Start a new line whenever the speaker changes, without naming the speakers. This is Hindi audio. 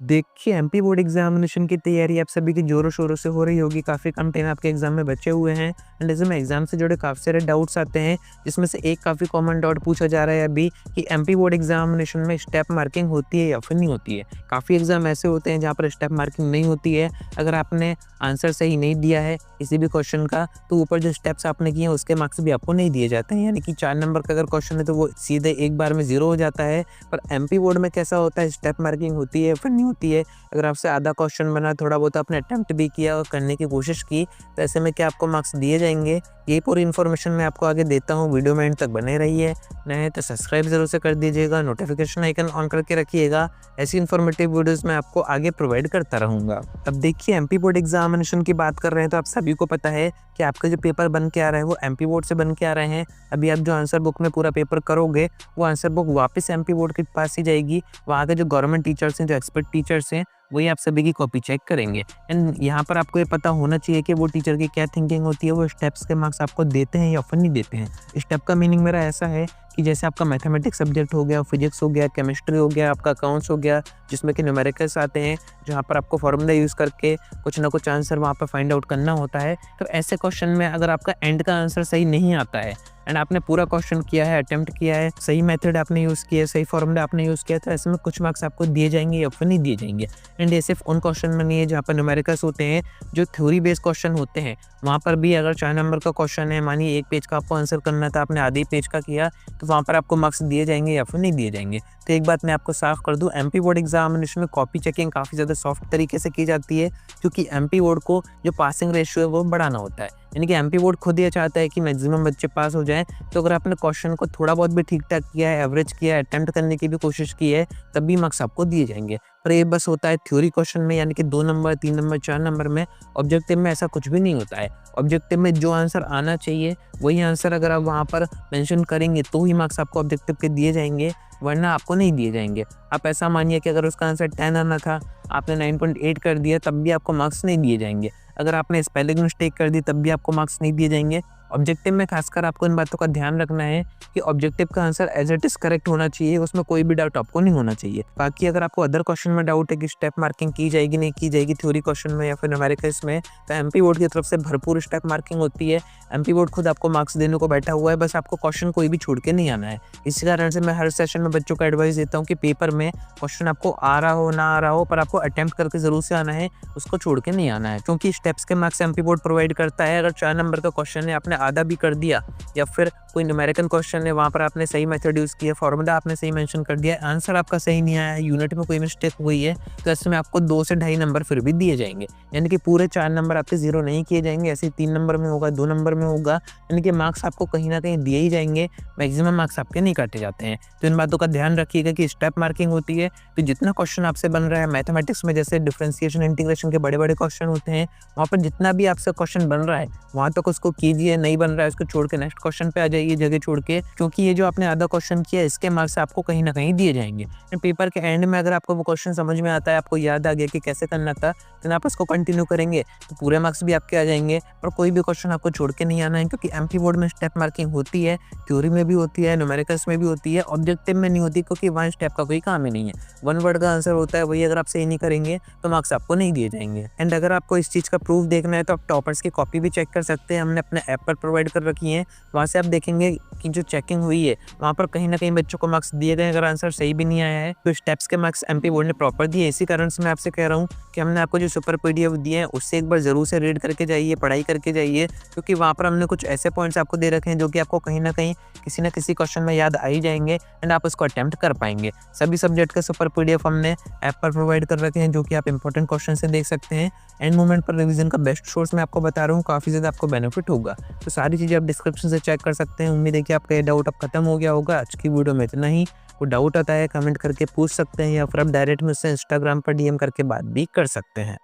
देखिए, एमपी बोर्ड एग्ज़ामिनेशन की तैयारी आप सभी की ज़ोरों-शोरों से हो रही होगी, काफ़ी कम टाइम आपके एग्ज़ाम में बचे हुए हैं एंड ऐसे में एग्ज़ाम से जुड़े काफ़ी सारे डाउट्स आते हैं, जिसमें से एक काफ़ी कॉमन डाउट पूछा जा रहा है अभी कि एमपी बोर्ड एग्ज़ामिनेशन में स्टेप मार्किंग होती है या फिर नहीं होती है। काफ़ी एग्ज़ाम ऐसे होते हैं जहाँ पर स्टेप मार्किंग नहीं होती है, अगर आपने आंसर सही नहीं दिया है किसी भी क्वेश्चन का, तो ऊपर जो स्टेप्स आपने किए हैं उसके मार्क्स भी आपको नहीं दिए जाते हैं, यानी कि 4 नंबर का अगर क्वेश्चन है तो वो सीधे एक बार में 0 हो जाता है। पर एमपी बोर्ड में कैसा होता है, स्टेप मार्किंग होती है या फिर नहीं होती है। अगर आपसे आधा क्वेश्चन बना, थोड़ा बहुत आपने अटेम्प्ट भी किया और करने की कोशिश की, तो ऐसे में क्या आपको मार्क्स दिए जाएँगे? यही पूरी इन्फॉर्मेशन मैं आपको आगे देता हूँ, वीडियो में एंड तक बने रहिए। नए हैं तो सब्सक्राइब ज़रूर से कर दीजिएगा, नोटिफिकेशन आइकन ऑन करके रखिएगा। ऐसी इन्फॉर्मेटिव वीडियोज़ मैं आपको आगे प्रोवाइड करता रहूँगा। अब देखिए, एमपी बोर्ड एग्ज़ामिनेशन की बात कर रहे हैं तो आप सभी को पता है कि आपका जो पेपर बन के आ रहा है वो एमपी बोर्ड से बन के आ रहे हैं। अभी आप जो आंसर बुक में पूरा पेपर करोगे, वो आंसर बुक वापस एमपी बोर्ड के पास ही जाएगी। वहाँ के जो गवर्नमेंट टीचर्स हैं, जो एक्सपर्ट टीचर्स हैं, वही आप सभी की कॉपी चेक करेंगे एंड यहाँ पर आपको ये पता होना चाहिए कि वो टीचर की क्या थिंकिंग होती है, वो स्टेप्स के मार्क्स आपको देते हैं या फिर नहीं देते हैं। स्टेप का मीनिंग मेरा ऐसा है कि जैसे आपका मैथमेटिक्स सब्जेक्ट हो गया, फिजिक्स हो गया, केमिस्ट्री हो गया, आपका अकाउंट्स हो गया, जिसमें कि न्यूमेरिकल्स आते हैं, जहाँ पर आपको फॉर्मूला यूज़ करके कुछ ना कुछ आंसर वहाँ पर फाइंड आउट करना होता है। तो ऐसे क्वेश्चन में अगर आपका एंड का आंसर सही नहीं आता है एंड आपने पूरा क्वेश्चन किया है, अटेम्प्ट किया है, सही मेथड आपने यूज़ किया है, सही फॉर्मूला आपने यूज़ किया है, तो ऐसे में कुछ मार्क्स आपको दिए जाएंगे या फिर नहीं दिए जाएंगे। एंड ये सिर्फ उन क्वेश्चन में नहीं है जहाँ पर न्यूमेरिकल्स होते हैं, जो थ्योरी बेस्ड क्वेश्चन होते हैं, वहाँ पर भी अगर 4 नंबर का क्वेश्चन है, मानिए 1 पेज का आपको आंसर करना था, आपने आधे पेज का किया, तो वहाँ पर आपको मार्क्स दिए जाएंगे या फिर नहीं दिए जाएंगे। तो एक बात मैं आपको साफ कर दूं, एमपी बोर्ड एग्जामिनेशन में कॉपी चेकिंग काफ़ी ज़्यादा सॉफ्ट तरीके से की जाती है, क्योंकि एमपी बोर्ड को जो पासिंग रेशियो है वो बढ़ाना होता है। यानी कि एमपी बोर्ड खुद ये चाहता है कि मैक्सिमम बच्चे पास हो जाएं। तो अगर आपने क्वेश्चन को थोड़ा बहुत भी ठीक ठाक किया है, एवरेज किया है, अटेम्प्ट करने की भी कोशिश की है, तब भी मार्क्स आपको दिए जाएंगे। पर ये बस होता है थ्योरी क्वेश्चन में, यानी कि 2 नंबर, 3 नंबर, 4 नंबर में। ऑब्जेक्टिव में ऐसा कुछ भी नहीं होता है। ऑब्जेक्टिव में जो आंसर आना चाहिए वही आंसर अगर आप वहाँ पर मेंशन करेंगे तो ही मार्क्स आपको ऑब्जेक्टिव के दिए जाएंगे, वरना आपको नहीं दिए जाएंगे। आप ऐसा मानिए कि अगर उसका आंसर 10 आना था, आपने 9.8 कर दिया, तब भी आपको मार्क्स नहीं दिए जाएंगे। अगर आपने स्पेलिंग मिस्टेक कर दी, तब भी आपको मार्क्स नहीं दिए जाएंगे। ऑब्जेक्टिव में खासकर आपको इन बातों का ध्यान रखना है कि ऑब्जेक्टिव का answer as it is correct होना चाहिए, उसमें कोई भी डाउट आपको नहीं होना चाहिए। बाकी अगर आपको अदर क्वेश्चन में डाउट है कि स्टेप मार्किंग की जाएगी नहीं की जाएगी थ्योरी क्वेश्चन में या फिर न्यूमेरिकल्स में, तो एमपी बोर्ड की तरफ से भरपूर स्टेप मार्किंग होती है। एमपी बोर्ड खुद आपको मार्क्स देने को बैठा हुआ है, बस आपको क्वेश्चन कोई भी छोड़ के नहीं आना है। इसी कारण से मैं हर सेशन में बच्चों को एडवाइस देता हूँ कि पेपर में क्वेश्चन आपको आ रहा हो ना आ रहा हो, पर आपको अटेम्प्ट करके जरूर से आना है, उसको छोड़ के नहीं आना है, क्योंकि स्टेप्स के मार्क्स एमपी बोर्ड प्रोवाइड करता है। अगर 4 नंबर का क्वेश्चन है, आपने आधा भी कर दिया, या फिर कोई न्यूमेरिकल क्वेश्चन है, वहाँ पर आपने सही मेथड यूज़ किया, फॉर्मूला आपने सही मेंशन कर दिया, आंसर आपका सही नहीं आया, यूनिट में कोई मिस्टेक हुई है, तो ऐसे में आपको 2 से ढाई नंबर फिर भी दिए जाएंगे। यानी कि पूरे 4 नंबर आपके 0 नहीं किए जाएंगे, ऐसे 3 नंबर में होगा, 2 नंबर में होगा, यानी कि मार्क्स आपको कहीं ना कहीं दिए ही जाएंगे। मैक्सिमम मार्क्स आपके नहीं काटे जाते हैं। तो इन बातों का ध्यान रखिएगा कि स्टेप मार्किंग होती है, तो जितना क्वेश्चन आपसे बन रहा है मैथमेटिक्स में, जैसे डिफरेंशिएशन इंटीग्रेशन के बड़े बड़े क्वेश्चन होते हैं, वहाँ पर जितना भी आपसे क्वेश्चन बन रहा है वहाँ तक उसको कीजिए, नहीं बन रहा है उसको छोड़ के नेक्स्ट क्वेश्चन पे आ जाइए जगह छोड़ के, क्योंकि ये जो आपने आधा क्वेश्चन किया इसके मार्क्स आपको कहीं ना कहीं दिए जाएंगे। पेपर के एंड में अगर आपको वो क्वेश्चन समझ में आता है, आपको याद आ गया कि कैसे करना था, तो आप उसको कंटिन्यू करेंगे तो पूरे मार्क्स भी आपके आ जाएंगे। पर कोई भी क्वेश्चन आपको छोड़ के नहीं आना है, क्योंकि एमपी बोर्ड में स्टेप मार्किंग होती है, थ्योरी में भी होती है, न्यूमेरिकल्स में भी होती है, ऑब्जेक्टिव में नहीं होती, क्योंकि वहाँ स्टेप का कोई काम ही नहीं है। 1 वर्ड का आंसर होता है, वही अगर आप सही नहीं करेंगे तो मार्क्स आपको नहीं दिए जाएंगे। एंड अगर आपको इस चीज़ का प्रूफ देखना है तो आप टॉपर्स की कॉपी भी चेक कर सकते हैं, हमने अपने ऐप पर प्रोवाइड कर रखी है। वहाँ से आप देखेंगे कि जो चेकिंग हुई है वहाँ पर कहीं ना कहीं बच्चों को मार्क्स दिए गए, अगर आंसर सही भी नहीं आया है तो स्टेप्स के मार्क्स एमपी बोर्ड ने प्रॉपर दिए। इसी कारण से मैं आपसे कह रहा हूँ कि हमने आपको जो सुपर पीडीएफ दिए हैं उससे एक बार जरूर से रीड करके जाइए, पढ़ाई करके जाइए, क्योंकि वहाँ पर हमने कुछ ऐसे पॉइंट्स आपको दे रखे हैं जो कि आपको कहीं ना कहीं किसी न किसी क्वेश्चन में याद आ ही जाएंगे एंड आप उसको अटेम्प्ट कर पाएंगे। सभी सब्जेक्ट का सुपर पीडीएफ हमने ऐप पर प्रोवाइड कर रखे हैं, जो कि आप इंपॉर्टेंट क्वेश्चन से देख सकते हैं। एंड मोमेंट पर रिवीजन का बेस्ट सोर्स मैं आपको बता रहा हूँ, काफ़ी ज़्यादा आपको बेनिफिट होगा। तो सारी चीज़ें आप डिस्क्रिप्शन से चेक कर सकते हैं। उम्मीद है कि आपका ये डाउट अब खत्म हो गया होगा। आज की वीडियो में इतना ही। कोई डाउट आता है कमेंट करके पूछ सकते हैं, या फिर आप डायरेक्ट मुझसे इंस्टाग्राम पर डीएम करके बात भी कर सकते हैं।